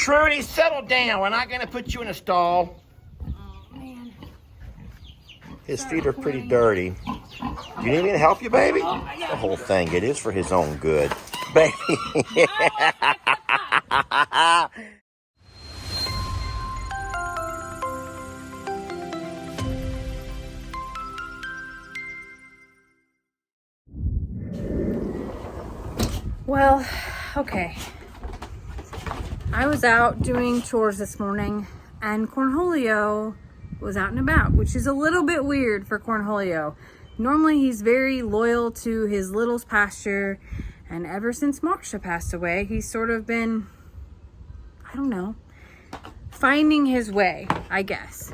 Trudy, settle down. We're not going to put you in a stall. Oh, man. His feet are pretty dirty. Do you need me to help you, baby? The whole thing, it is for his own good. Baby. Well, okay. I was out doing chores this morning and Cornholio was out and about, which is a little bit weird for Cornholio. Normally he's very loyal to his littles pasture, and ever since Marsha passed away, he's sort of been, I don't know, finding his way, I guess.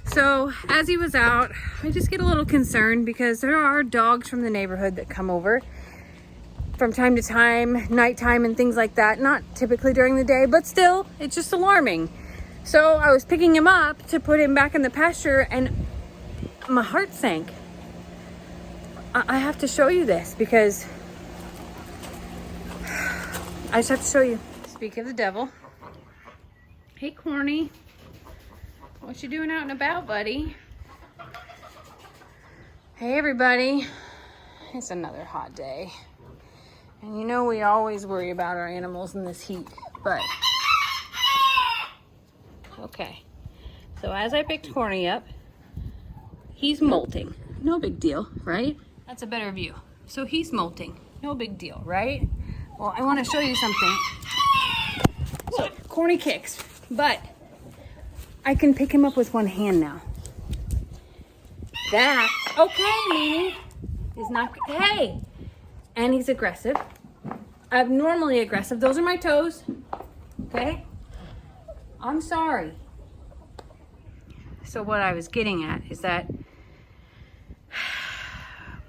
So as he was out, I just get a little concerned because there are dogs from the neighborhood that come over from time to time, nighttime and things like that. Not typically during the day, but still, it's just alarming. So I was picking him up to put him back in the pasture and my heart sank. I have to show you this because I just have to show you. Speak of the devil. Hey, Corny. What you doing out and about, buddy? Hey, everybody. It's another hot day. And you know we always worry about our animals in this heat, but... Okay. So as I picked Corny up, he's molting. No big deal, right? That's a better view. So he's molting. No big deal, right? Well, I want to show you something. So Corny kicks, but I can pick him up with one hand now. That, okay, Mimi, is not, hey! And he's aggressive. Abnormally aggressive. Those are my toes. Okay? I'm sorry. So what I was getting at is that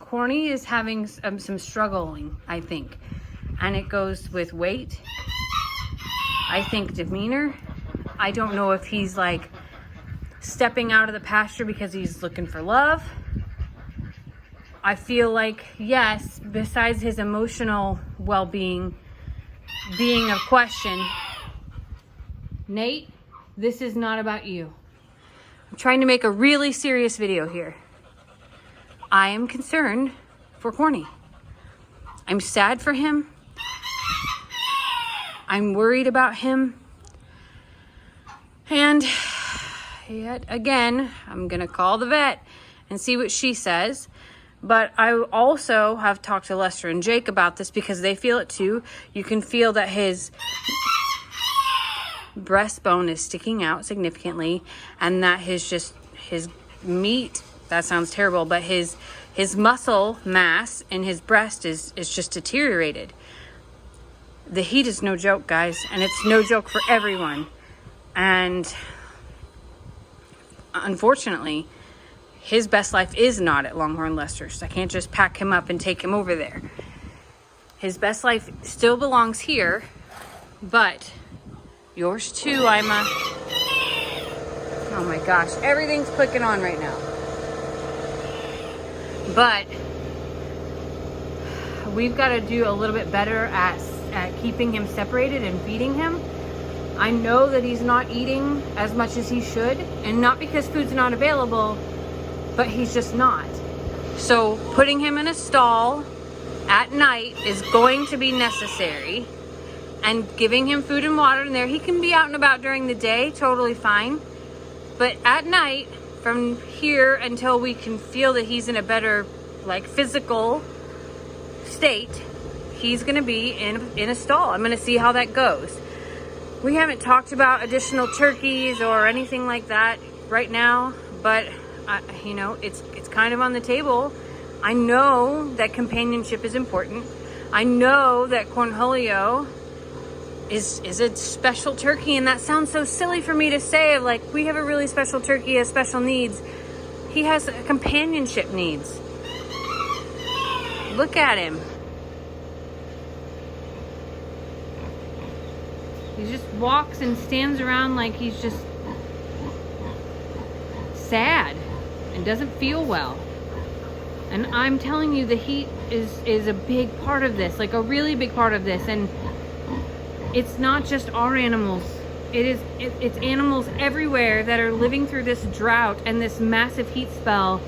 Corny is having some struggling, I think. And it goes with weight. I think demeanor. I don't know if he's like stepping out of the pasture because he's looking for love. I feel like, yes, besides his emotional well-being being a question, Nate, this is not about you. I'm trying to make a really serious video here. I am concerned for Corny. I'm sad for him. I'm worried about him. And yet again, I'm gonna call the vet and see what she says. But I also have talked to Lester and Jake about this because they feel it too. You can feel that his breastbone is sticking out significantly, and that his meat, that sounds terrible, but his muscle mass in his breast is just deteriorated. The heat is no joke, guys, and it's no joke for everyone. And unfortunately, his best life is not at Longhorn Lester's. I can't just pack him up and take him over there. His best life still belongs here, but yours too, Ima. Oh my gosh, everything's clicking on right now. But we've got to do a little bit better at keeping him separated and feeding him. I know that he's not eating as much as he should, and not because food's not available, but he's just not. So putting him in a stall at night is going to be necessary, and giving him food and water in there. He can be out and about during the day, totally fine. But at night, from here until we can feel that he's in a better, like, physical state, he's gonna be in a stall. I'm gonna see how that goes. We haven't talked about additional turkeys or anything like that right now, but you know, it's kind of on the table. I know that companionship is important. I know that Cornholio is a special turkey, and that sounds so silly for me to say. Like, we have a really special turkey, has special needs. He has companionship needs. Look at him. He just walks and stands around like he's just sad and doesn't feel well. And I'm telling you, the heat is a big part of this, like a really big part of this. And it's not just our animals It's animals everywhere that are living through this drought and this massive heat spell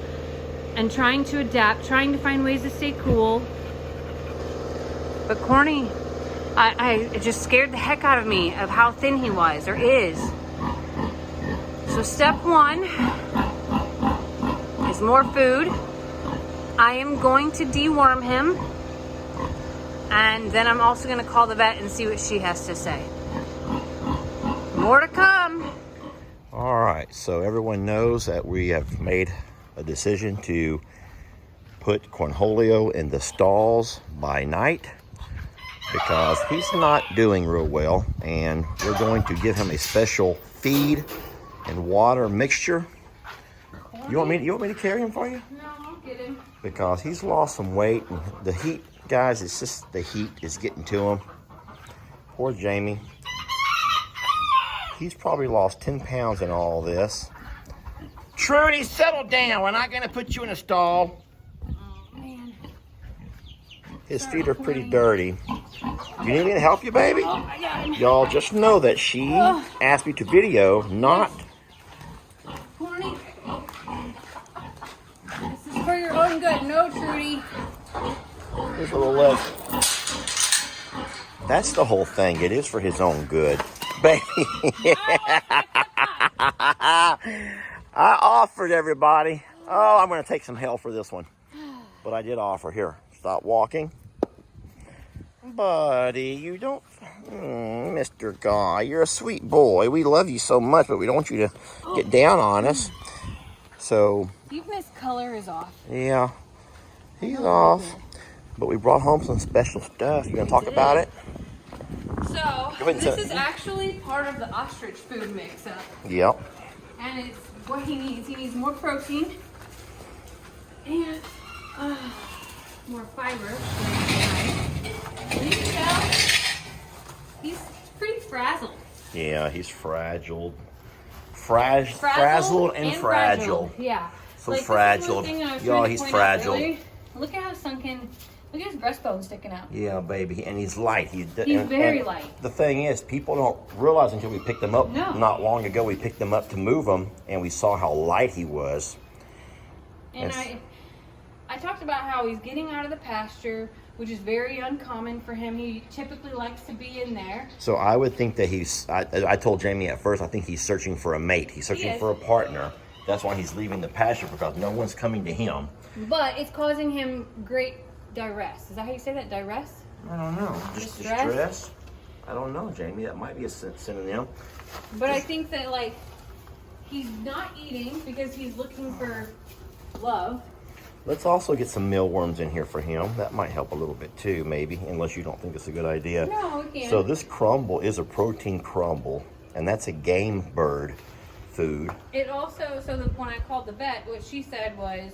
and trying to adapt, trying to find ways to stay cool. But Corny, it just scared the heck out of me of how thin he was or is. So step one is more food. I am going to deworm him, and then I'm also going to call the vet and see what she has to say. More to come. All right, so everyone knows that we have made a decision to put Cornholio in the stalls by night because he's not doing real well, and we're going to give him a special feed and water mixture. You want me to carry him for you? No, I'll get him. Because he's lost some weight, and the heat, guys, it's just the heat is getting to him. Poor Jamie. He's probably lost 10 pounds in all this. Trudy, settle down. We're not going to put you in a stall. Oh, man. His feet are pretty dirty. Do you need me to help you, baby? Oh, I got him. Y'all just know that she asked me to video, not... Corny. This is for your own good. No, Trudy. His little leg. That's the whole thing. It is for his own good. Baby. I offered everybody. Oh, I'm going to take some hell for this one. But I did offer. Here, stop walking. Buddy, you don't... Mr. Guy, you're a sweet boy. We love you so much, but we don't want you to get down on us. So... Even his color is off. Yeah, he's off. But we brought home some special stuff. You going to talk about it? So, this is actually part of the ostrich food mix-up. Yep. And it's what he needs. He needs more protein and more fiber. And you can tell he's pretty frazzled. Yeah, he's frazzled. Frazzled and fragile. Yeah. So like, fragile. Y'all, he's fragile. Look at how sunken. Look at his breastbone sticking out. Yeah, baby, and he's light. He's very light. The thing is, people don't realize until we picked him up. No. Not long ago, we picked him up to move him, and we saw how light he was. And I talked about how he's getting out of the pasture, which is very uncommon for him. He typically likes to be in there. So I would think that I told Jamie at first, I think he's searching for a mate. He's searching for a partner. That's why he's leaving the pasture, because no one's coming to him. But it's causing him great duress. Is that how you say that? Duress? I don't know. Just distress? I don't know, Jamie. That might be a synonym. But I think that, like, he's not eating because he's looking for love. Let's also get some mealworms in here for him. That might help a little bit too, maybe, unless you don't think it's a good idea. No, we can't. So this crumble is a protein crumble, and that's a game bird food. It also, when I called the vet, what she said was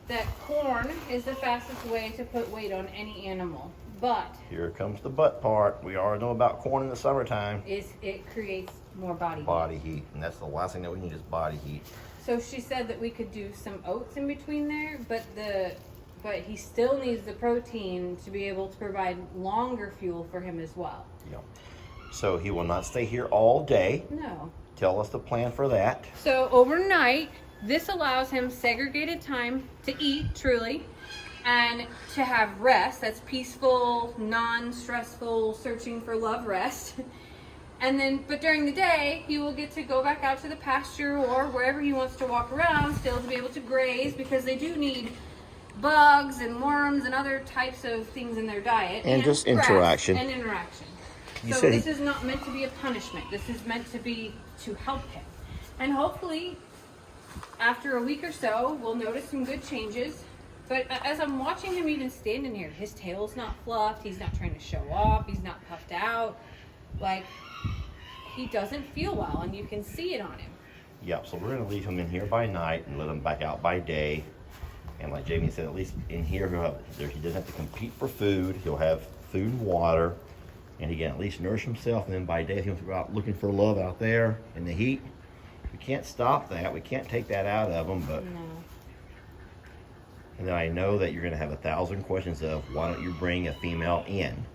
that corn is the fastest way to put weight on any animal. But here comes the butt part. We already know about corn in the summertime. It creates more body heat. And that's the last thing that we need is body heat. So she said that we could do some oats in between there, but he still needs the protein to be able to provide longer fuel for him as well. Yep. So he will not stay here all day. No. Tell us the plan for that. So overnight, this allows him segregated time to eat, truly, and to have rest. That's peaceful, non-stressful, searching for love rest. And then, but during the day, he will get to go back out to the pasture or wherever he wants to walk around, still to be able to graze, because they do need bugs and worms and other types of things in their diet. And just interaction. And interaction. So this is not meant to be a punishment. This is meant to be to help him. And hopefully, after a week or so, we'll notice some good changes. But as I'm watching him even standing here, his tail's not fluffed. He's not trying to show off. He's not puffed out. Like, he doesn't feel well, and you can see it on him. Yep, so we're going to leave him in here by night and let him back out by day. And like Jamie said, at least in here, he doesn't have to compete for food. He'll have food and water, and he can at least nourish himself. And then by day, if he wants to go out looking for love out there in the heat, we can't stop that. We can't take that out of him. But No. And then I know that you're going to have 1,000 questions of why don't you bring a female in?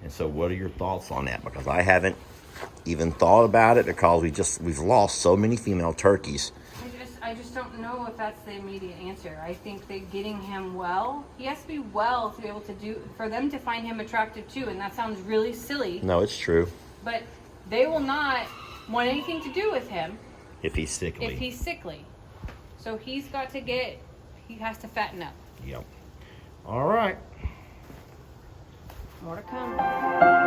And so what are your thoughts on that? Because I haven't even thought about it because we've lost so many female turkeys. I just don't know if that's the immediate answer. I think that getting him well, he has to be well to be able to for them to find him attractive too. And that sounds really silly. No, it's true. But they will not want anything to do with him if he's sickly. So he has to fatten up. Yep. All right. More to come.